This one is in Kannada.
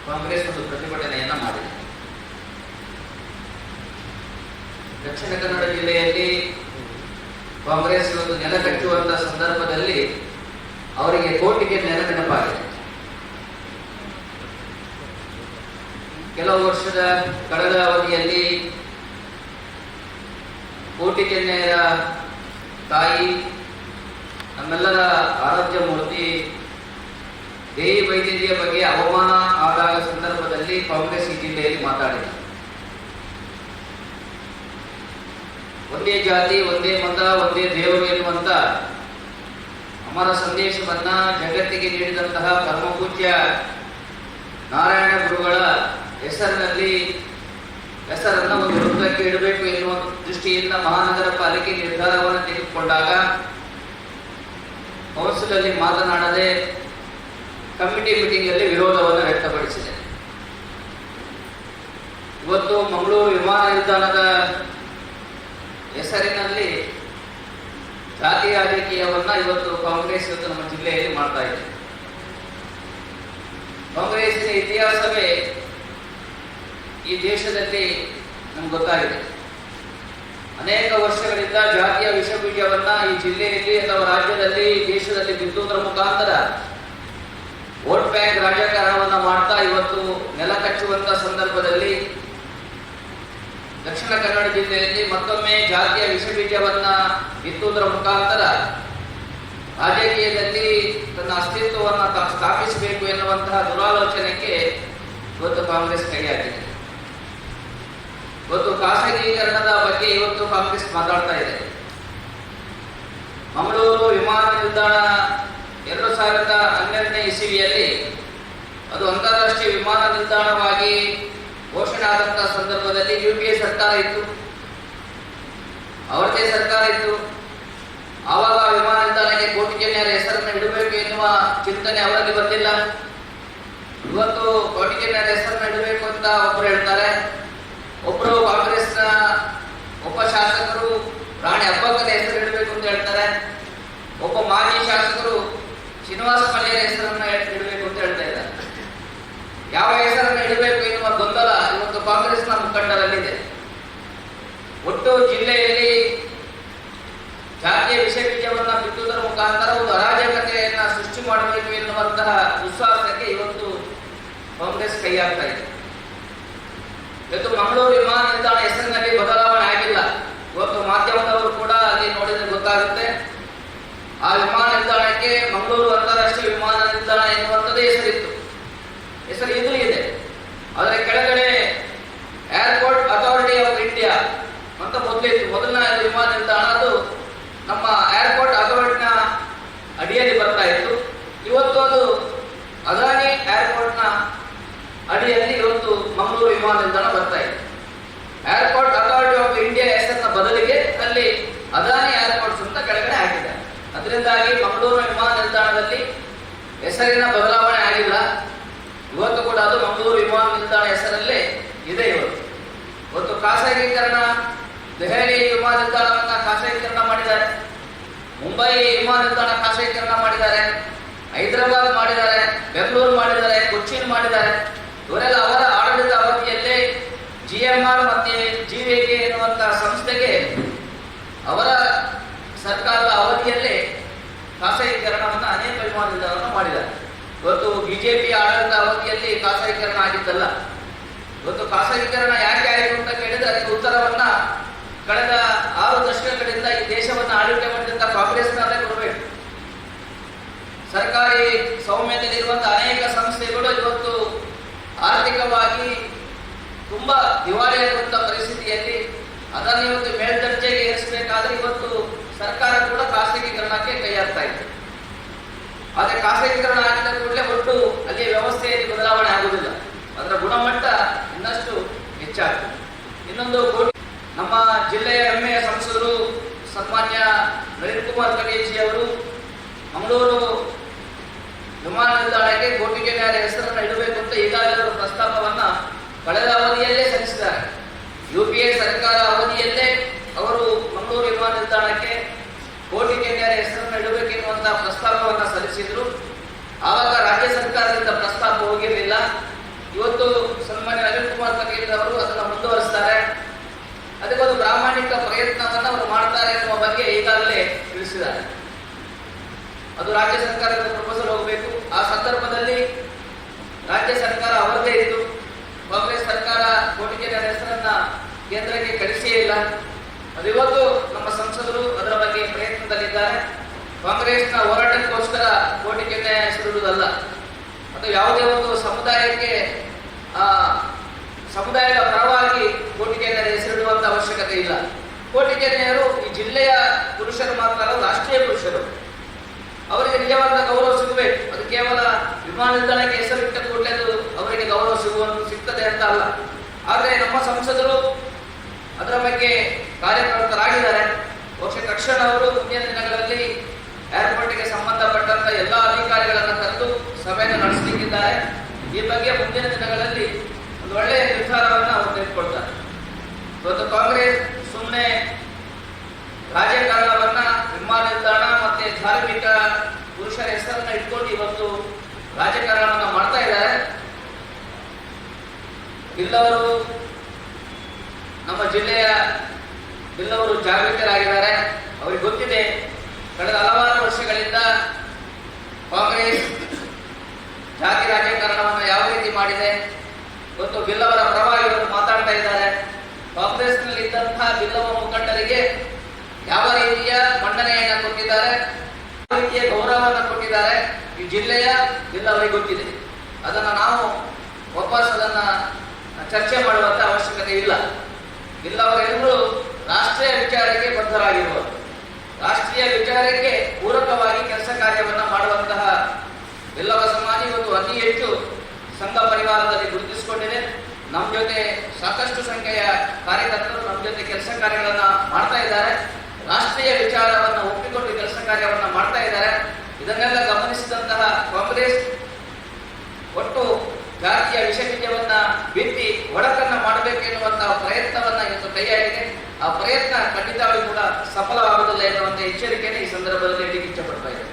ಕಾಂಗ್ರೆಸ್ ಒಂದು ಪ್ರತಿಭಟನೆಯನ್ನ ಮಾಡಿದೆ. ದಕ್ಷಿಣ ಕನ್ನಡ ಜಿಲ್ಲೆಯಲ್ಲಿ ಕಾಂಗ್ರೆಸ್ ಒಂದು ನೆಲಕಟ್ಟುವಂತಹ ಸಂದರ್ಭದಲ್ಲಿ ಅವರಿಗೆ ಕೋಟಿಗೆ ನೆನಪಾಗಿದೆ. ಕೆಲವು ವರ್ಷದ ಕಳೆದ ಅವಧಿಯಲ್ಲಿ ಕೋಟಿಕೆನ್ನೆಯ ತಾಯಿ, ನಮ್ಮೆಲ್ಲರ ಆರಾಧ್ಯ ಮೂರ್ತಿ ದೇವಿ ವೈದ್ಯರಿಯ ಬಗ್ಗೆ ಅವಮಾನ ಆದಾಗ ಸಂದರ್ಭದಲ್ಲಿ ಕಾಂಗ್ರೆಸ್ ಈ ಜಿಲ್ಲೆಯಲ್ಲಿ ಮಾತಾಡಿದೆ. ಒಂದೇ ಜಾತಿ, ಒಂದೇ ಮತ, ಒಂದೇ ದೇವರು ಎನ್ನುವಂತ ಅಮರ ಸಂದೇಶವನ್ನ ಜಗತ್ತಿಗೆ ನೀಡಿದಂತಹ ಪರಮಪೂಜ್ಯ ನಾರಾಯಣ ಗುರುಗಳ ಹೆಸರನ್ನ ಒಂದು ವೃತ್ತಕ್ಕೆ ಇಡಬೇಕು ಎನ್ನುವ ದೃಷ್ಟಿಯಿಂದ ಮಹಾನಗರ ಪಾಲಿಕೆ ನಿರ್ಧಾರವನ್ನು ತೆಗೆದುಕೊಂಡಾಗ ಕೌನ್ಸಿಲ್ ಅಲ್ಲಿ ಮಾತನಾಡದೆ ಕಮಿಟಿ ಮೀಟಿಂಗ್ ಅಲ್ಲಿ ವಿರೋಧವನ್ನು ವ್ಯಕ್ತಪಡಿಸಿದೆ. ಇವತ್ತು ಮಂಗಳೂರು ವಿಮಾನ ನಿಲ್ದಾಣದ ಹೆಸರಿನಲ್ಲಿ ಜಾತಿ ರಾಜಕೀಯವನ್ನ ಇವತ್ತು ಕಾಂಗ್ರೆಸ್ ಇವತ್ತು ನಮ್ಮ ಜಿಲ್ಲೆಯಲ್ಲಿ ಮಾಡ್ತಾ ಇದೆ. ಕಾಂಗ್ರೆಸ್ಸಿನ ಇತಿಹಾಸವೇ ಈ ದೇಶದಲ್ಲಿ ನಮ್ಗೆ ಗೊತ್ತಾಗಿದೆ. ಅನೇಕ ವರ್ಷಗಳಿಂದ ಜಾತಿಯ ವಿಷಬೀಜವನ್ನ ಈ ಜಿಲ್ಲೆಯಲ್ಲಿ ಅಥವಾ ರಾಜ್ಯದಲ್ಲಿ, ದೇಶದಲ್ಲಿ ಬಿತ್ತುವುದರ ಮುಖಾಂತರ ವೋಟ್ ಬ್ಯಾಂಕ್ ರಾಜಕಾರಣವನ್ನ ಮಾಡ್ತಾ ಇವತ್ತು ನೆಲ ಕಚ್ಚುವಂತ ಸಂದರ್ಭದಲ್ಲಿ ದಕ್ಷಿಣ ಕನ್ನಡ ಜಿಲ್ಲೆಯಲ್ಲಿ ಮತ್ತೊಮ್ಮೆ ಜಾತಿಯ ವಿಷಬೀಜವನ್ನ ಬಿತ್ತುವುದರ ಮುಖಾಂತರ ರಾಜಕೀಯದಲ್ಲಿ ತನ್ನ ಅಸ್ತಿತ್ವವನ್ನು ಸ್ಥಾಪಿಸಬೇಕು ಎನ್ನುವಂತಹ ದುರಾಲೋಚನೆಗೆ ಇವತ್ತು ಕಾಂಗ್ರೆಸ್ ಕೈ ಹಾಕಿದೆ. ಇವತ್ತು ಖಾಸಗೀಕರಣದ ಬಗ್ಗೆ ಇವತ್ತು ಕಾಂಗ್ರೆಸ್ ಮಾತಾಡ್ತಾ ಇದೆ. ಮಂಗಳೂರು ವಿಮಾನ ನಿಲ್ದಾಣ 2012ನೇ ಇಸವಿಯಲ್ಲಿ ಅದು ಅಂತಾರಾಷ್ಟ್ರೀಯ ವಿಮಾನ ನಿಲ್ದಾಣವಾಗಿ ಘೋಷಣೆ ಆದಂತಹ ಸಂದರ್ಭದಲ್ಲಿ ಯುಪಿಎ ಸರ್ಕಾರ ಇತ್ತು, ಅವರದೇ ಸರ್ಕಾರ ಇತ್ತು. ಆವಾಗ ವಿಮಾನ ನಿಲ್ದಾಣಕ್ಕೆ ಕೋಟಿಕೆನ್ನೆಯರ ಹೆಸರನ್ನು ಇಡಬೇಕು ಎನ್ನುವ ಚಿಂತನೆ ಅವರಲ್ಲಿ ಬಂದಿಲ್ಲ. ಇವತ್ತು ಕೋಟಿಕೆನ್ನೆಯರ ಹೆಸರನ್ನು ಇಡಬೇಕು ಅಂತ ಒಬ್ಬರು ಹೇಳ್ತಾರೆ, ಒಬ್ಬರು ಕಾಂಗ್ರೆಸ್ನ ಒಬ್ಬ ಶಾಸಕರು ರಾಣಿ ಅಬ್ಬಕ್ಕನ ಹೆಸರು ಇಡಬೇಕು ಅಂತ ಹೇಳ್ತಾರೆ, ಒಬ್ಬ ಮಾಜಿ ಶಾಸಕರು ಶ್ರೀನಿವಾಸ ಮಲ್ಯರ ಹೆಸರನ್ನ ಇಡಬೇಕು ಅಂತ ಹೇಳ್ತಾ ಇದ್ದಾರೆ. ಯಾವ ಹೆಸರನ್ನು ಇಡಬೇಕು ಎನ್ನುವ ಗೊಂದಲ ಇವತ್ತು ಕಾಂಗ್ರೆಸ್ನ ಮುಖಂಡರಲ್ಲಿದೆ. ಒಟ್ಟು ಜಿಲ್ಲೆಯಲ್ಲಿ ಜಾತಿಯ ವಿಷಬೀಜವನ್ನ ಬಿತ್ತುವುದರ ಮುಖಾಂತರ ಒಂದು ಅರಾಜಕತೆಯನ್ನ ಸೃಷ್ಟಿ ಮಾಡಬೇಕು ಎನ್ನುವಂತಹ ವಿಶ್ವಾಸಕ್ಕೆ ಇವತ್ತು ಕಾಂಗ್ರೆಸ್ ಕೈ ಹಾಕ್ತಾ ಇದೆ. ಇವತ್ತು ಮಂಗಳೂರು ವಿಮಾನ ನಿಲ್ದಾಣ ಹೆಸರಿನಲ್ಲಿ ಬದಲಾವಣೆ ಆಗಿಲ್ಲ. ಇವತ್ತು ಮಾಧ್ಯಮದವರು ಕೂಡ ಅಲ್ಲಿ ನೋಡಿದ್ರೆ ಗೊತ್ತಾಗುತ್ತೆ. ಆ ವಿಮಾನ ನಿಲ್ದಾಣಕ್ಕೆ ಮಂಗಳೂರು ಅಂತಾರಾಷ್ಟ್ರೀಯ ವಿಮಾನ ನಿಲ್ದಾಣ ಎನ್ನುವಂಥದ್ದೇ ಹೆಸರಿತ್ತು, ಹೆಸರು ಇದು ಇದೆ. ಅದರ ಕೆಳಗಡೆ ಏರ್ಪೋರ್ಟ್ ಅಥಾರಿಟಿ ಆಫ್ ಇಂಡಿಯಾ ಅಂತ ಮೊದಲಿತ್ತು. ಮೊದಲನೇ ವಿಮಾನ ನಿಲ್ದಾಣ ಅದು ನಮ್ಮ ಏರ್ಪೋರ್ಟ್ ಅಥಾರಿಟಿನ ಅಡಿಯಲ್ಲಿ ಬರ್ತಾ ಇತ್ತು. ಇವತ್ತು ಅದು ಅದಾನಿ ಏರ್ಪೋರ್ಟ್ನ ಅಡಿಯಲ್ಲಿ ಇವತ್ತು ಮಂಗಳೂರು ವಿಮಾನ ನಿಲ್ದಾಣ ಬರ್ತಾ ಇದೆ. ಏರ್ಪೋರ್ಟ್ ಅಥಾರಿಟಿ ಆಫ್ ಇಂಡಿಯಾ ಹೆಸರಿನ ಬದಲಿಗೆ ಅಲ್ಲಿ ಅದಾನಿ ಏರ್ಪೋರ್ಟ್ಸ್ ಅಂತ ಕೆಳಗಡೆ ಹಾಕಿದ್ದಾರೆ. ಅದರಿಂದಾಗಿ ಮಂಗಳೂರು ವಿಮಾನ ನಿಲ್ದಾಣದಲ್ಲಿ ಹೆಸರಿನ ಬದಲಾವಣೆ ಆಗಿಲ್ಲ. ಇವತ್ತು ಕೂಡ ಅದು ಮಂಗಳೂರು ವಿಮಾನ ನಿಲ್ದಾಣ ಹೆಸರಲ್ಲೇ ಇದೆ. ಇವತ್ತು ಖಾಸಗೀಕರಣ, ದೆಹಲಿ ವಿಮಾನ ನಿಲ್ದಾಣವನ್ನ ಖಾಸಗೀಕರಣ ಮಾಡಿದ್ದಾರೆ, ಮುಂಬೈ ವಿಮಾನ ನಿಲ್ದಾಣ ಖಾಸಗೀಕರಣ ಮಾಡಿದ್ದಾರೆ, ಹೈದರಾಬಾದ್ ಮಾಡಿದ್ದಾರೆ, ಬೆಂಗಳೂರು ಮಾಡಿದ್ದಾರೆ, ಕೊಚ್ಚಿನ್ ಮಾಡಿದ್ದಾರೆ. ಇವರೆಲ್ಲ ಅವರ ಆಡಳಿತ ಅವಧಿಯಲ್ಲೇ GMR ಮತ್ತೆ GVK ಎನ್ನುವಂತಹ ಸಂಸ್ಥೆಗೆ ಅವರ ಸರ್ಕಾರದ ಅವಧಿಯಲ್ಲೇ ಖಾಸಗೀಕರಣವನ್ನು ಅನೇಕ ವಿಮಾನ ನಿಲ್ದಾಣವನ್ನು ಮಾಡಿದ್ದಾರೆ. ಇವತ್ತು ಬಿಜೆಪಿ ಆಡಳಿತ ಅವಧಿಯಲ್ಲಿ ಖಾಸಗೀಕರಣ ಆಗಿದ್ದಲ್ಲ. ಇವತ್ತು ಖಾಸಗೀಕರಣ ಯಾಕೆ ಆಯಿತು ಅಂತ ಕೇಳಿದ್ರೆ ಅದಕ್ಕೆ ಉತ್ತರವನ್ನ ಕಳೆದ 6 ದಶಕಗಳಿಂದ ಈ ದೇಶವನ್ನು ಆಳ್ವಿಕೆ ಮಾಡಿದಂತ ಕಾಂಗ್ರೆಸ್ನಲ್ಲೇ ಕೊಡಬೇಕು. ಸರ್ಕಾರಿ ಸ್ವಾಮ್ಯದಲ್ಲಿರುವಂತಹ ಅನೇಕ ಸಂಸ್ಥೆಗಳು ಇವತ್ತು ಆರ್ಥಿಕವಾಗಿ ತುಂಬಾ ದಿವಾಳಿಯಾಗುವಂತಹ ಪರಿಸ್ಥಿತಿಯಲ್ಲಿ ಅದನ್ನು ಇವತ್ತು ಮೇಲ್ದರ್ಜೆಗೆ ಏರಿಸಬೇಕಾದ್ರೆ ಇವತ್ತು ಸರ್ಕಾರ ಕೂಡ ಖಾಸಗೀಕರಣಕ್ಕೆ ಕೈ ಹಾಕ್ತಾ ಇದೆ. ಆದರೆ ಖಾಸಗೀಕರಣ ಆಗಿದ ಕೂಡಲೇ ಒಟ್ಟು ಅಲ್ಲಿ ವ್ಯವಸ್ಥೆಯಲ್ಲಿ ಬದಲಾವಣೆ ಆಗುವುದಿಲ್ಲ, ಅದರ ಗುಣಮಟ್ಟ ಇನ್ನಷ್ಟು ಹೆಚ್ಚಾಗ್ತದೆ. ಇನ್ನೊಂದು ನಮ್ಮ ಜಿಲ್ಲೆಯ ಹೆಮ್ಮೆಯ ಸಂಸದರು ಸನ್ಮಾನ್ಯ ನಳಿನ್ ಕುಮಾರ್ ಕಟೀಲ್ ಅವರು ಮಂಗಳೂರು ವಿಮಾನ ನಿಲ್ದಾಣಕ್ಕೆ ಕೋಟಿಕೆನ್ನೆಯರ ಹೆಸರನ್ನು ಇಡಬೇಕು ಅಂತ ಈಗಾಗಲೇ ಪ್ರಸ್ತಾಪವನ್ನ ಕಳೆದ ಅವಧಿಯಲ್ಲೇ ಸಲ್ಲಿಸಿದ್ದಾರೆ. UPA ಸರ್ಕಾರ ಅವಧಿಯಲ್ಲೇ ಅವರು ಮಂಗಳೂರು ವಿಮಾನ ನಿಲ್ದಾಣಕ್ಕೆ ಕೋಟಿಕೆನ್ನೆಯರ ಹೆಸರನ್ನು ಇಡಬೇಕೆನ್ನುವಂತಹ ಪ್ರಸ್ತಾಪವನ್ನು ಸಲ್ಲಿಸಿದ್ರು. ಆವಾಗ ರಾಜ್ಯ ಸರ್ಕಾರದಿಂದ ಪ್ರಸ್ತಾಪ ಹೋಗಿರಲಿಲ್ಲ. ಇವತ್ತು ಜನಾಂಗದವರು ಅದನ್ನು ಮುಂದುವರಿಸ್ತಾರೆ. ಅದಕ್ಕೊಂದು ಪ್ರಾಮಾಣಿಕ ಪ್ರಯತ್ನವನ್ನು ಅವರು ಮಾಡ್ತಾರೆ ಎನ್ನುವ ಬಗ್ಗೆ ಈಗಾಗಲೇ ತಿಳಿಸಿದ್ದಾರೆ. ಅದು ರಾಜ್ಯ ಸರ್ಕಾರದ ಪ್ರಪೋಸಲ್ ಹೋಗಬೇಕು. ಆ ಸಂದರ್ಭದಲ್ಲಿ ರಾಜ್ಯ ಸರ್ಕಾರ ಅವರದೇ ಇತ್ತು. ಕಾಂಗ್ರೆಸ್ ಸರ್ಕಾರ ಕೋಟಿಗೆರೆ ಹೆಸರನ್ನ ಕೇಂದ್ರಕ್ಕೆ ಕಳಿಸಿಯೇ ಇಲ್ಲ. ಅದು ಇವತ್ತು ನಮ್ಮ ಸಂಸದರು ಅದರ ಬಗ್ಗೆ ಪ್ರಯತ್ನದಲ್ಲಿದ್ದಾರೆ. ಕಾಂಗ್ರೆಸ್ನ ಹೋರಾಟಕ್ಕೋಸ್ಕರ ಕೋಟಿಗೆರೆ ಹೆಸರಿಡುವುದಲ್ಲ, ಅಥವಾ ಯಾವುದೇ ಒಂದು ಸಮುದಾಯಕ್ಕೆ ಸಮುದಾಯದ ಪರವಾಗಿ ಕೋಟಿಗೆರೆ ಹೆಸರಿಡುವಂತ ಅವಶ್ಯಕತೆ ಇಲ್ಲ. ಕೋಟಿಗೆರೆಯರು ಈ ಜಿಲ್ಲೆಯ ಪುರುಷರು ಮಾತ್ರ ಅಲ್ಲ, ರಾಷ್ಟ್ರೀಯ ಪುರುಷರು. ಅವರಿಗೆ ನಿಜವಾದ ಗೌರವ ಸಿಗಬೇಕು. ಅದು ಕೇವಲ ವಿಮಾನ ನಿಲ್ದಾಣಕ್ಕೆ ಹೆಸರಿಟ್ಟ ಕೂಡಲೇ ಅವರಿಗೆ ಗೌರವ ಸಿಗ್ತದೆ ಅಂತ ಅಲ್ಲ. ಆದರೆ ನಮ್ಮ ಸಂಸದರು ಅದರ ಬಗ್ಗೆ ಕಾರ್ಯಪ್ರವೃತ್ತರಾಗಿದ್ದಾರೆ. ಬಹುಶಃ ತಕ್ಷಣ ಅವರು ಮುಂದಿನ ದಿನಗಳಲ್ಲಿ ಏರ್ಪೋರ್ಟ್ಗೆ ಸಂಬಂಧಪಟ್ಟಂತ ಎಲ್ಲ ಅಧಿಕಾರಿಗಳನ್ನು ಕರೆದು ಸಭೆಯನ್ನು ನಡೆಸಲಿಕ್ಕಿದ್ದಾರೆ. ಈ ಬಗ್ಗೆ ಮುಂದಿನ ದಿನಗಳಲ್ಲಿ ಒಂದು ಒಳ್ಳೆಯ ನಿರ್ಧಾರವನ್ನು ಅವರು ತೆಗೆದುಕೊಳ್ತಾರೆ. ಇವತ್ತು ಕಾಂಗ್ರೆಸ್ ಸುಮ್ಮನೆ ರಾಜಕಾರಣವನ್ನ ವಿಮಾನ ನಿಲ್ದಾಣ ಮತ್ತೆ ಧಾರ್ಮಿಕ ಪುರುಷರ ಹೆಸರನ್ನ ಇಟ್ಕೊಂಡು ಇವತ್ತು ರಾಜಕಾರಣವನ್ನ ಮಾಡ್ತಾ ಇದ್ದಾರೆ. ಬಿಲ್ಲವರು ನಮ್ಮ ಜಿಲ್ಲೆಯ ಬಿಲ್ಲವರು ಜಾಗೃತರಾಗಿದ್ದಾರೆ. ಅವರಿಗೆ ಗೊತ್ತಿದೆ ಕಳೆದ ಹಲವಾರು ವರ್ಷಗಳಿಂದ ಕಾಂಗ್ರೆಸ್ ಜಾತಿ ರಾಜಕಾರಣವನ್ನು ಯಾವ ರೀತಿ ಮಾಡಿದೆ. ಇವತ್ತು ಬಿಲ್ಲವರ ಪರವಾಗಿ ಅವರು ಮಾತಾಡ್ತಾ ಇದ್ದಾರೆ. ಕಾಂಗ್ರೆಸ್ನಲ್ಲಿ ಇದ್ದಂತಹ ಬಿಲ್ಲವ ಮುಖಂಡರಿಗೆ ಯಾವ ರೀತಿಯ ಮನ್ನಣೆಯನ್ನು ಕೊಟ್ಟಿದ್ದಾರೆ, ಯಾವ ರೀತಿಯ ಗೌರವವನ್ನು ಕೊಟ್ಟಿದ್ದಾರೆ ಈ ಜಿಲ್ಲೆಯ ಬಿಲ್ಲವರಿಗೆ ಗೊತ್ತಿದೆ. ಅದನ್ನು ನಾವು ವಾಪಸ್ ಅದನ್ನ ಚರ್ಚೆ ಮಾಡುವಂತ ಅವಶ್ಯಕತೆ ಇಲ್ಲ. ಬಿಲ್ಲವರೆಲ್ಲರೂ ರಾಷ್ಟ್ರೀಯ ವಿಚಾರಕ್ಕೆ ಬದ್ಧರಾಗಿರುವರು. ರಾಷ್ಟ್ರೀಯ ವಿಚಾರಕ್ಕೆ ಪೂರಕವಾಗಿ ಕೆಲಸ ಕಾರ್ಯವನ್ನು ಮಾಡುವಂತಹ ಬಿಲ್ಲವ ಸಮಾಜ ಇವತ್ತು ಅತಿ ಹೆಚ್ಚು ಸಂಘ ಪರಿವಾರದಲ್ಲಿ ಗುರುತಿಸಿಕೊಂಡಿದೆ. ನಮ್ಮ ಜೊತೆ ಸಾಕಷ್ಟು ಸಂಖ್ಯೆಯ ಕಾರ್ಯಕರ್ತರು ನಮ್ಮ ಜೊತೆ ಕೆಲಸ ಕಾರ್ಯಗಳನ್ನ ಮಾಡ್ತಾ ಇದ್ದಾರೆ. ರಾಷ್ಟ್ರೀಯ ವಿಚಾರವನ್ನು ಒಪ್ಪಿಕೊಂಡು ಕೆಲಸ ಕಾರ್ಯವನ್ನು ಮಾಡ್ತಾ ಇದ್ದಾರೆ. ಇದನ್ನೆಲ್ಲ ಗಮನಿಸಿದಂತಹ ಕಾಂಗ್ರೆಸ್ ಒಟ್ಟು ಜಾತಿಯ ವಿಷಬೀಜವನ್ನ ಬಿತ್ತಿ ಒಡಕನ್ನ ಮಾಡಬೇಕೆನ್ನುವಂತಹ ಪ್ರಯತ್ನವನ್ನ ಇವತ್ತು ಕೈಯಾಗಿದೆ. ಆ ಪ್ರಯತ್ನ ಖಂಡಿತವಾಗಿ ಕೂಡ ಸಫಲವಾಗುವುದಿಲ್ಲ ಎನ್ನುವಂತ ಎಚ್ಚರಿಕೆಯನ್ನು ಈ ಸಂದರ್ಭದಲ್ಲಿ ನೀಡಲಿಕ್ಕೆ ಇಷ್ಟಪಡ್ತಾ ಇದ್ದಾರೆ.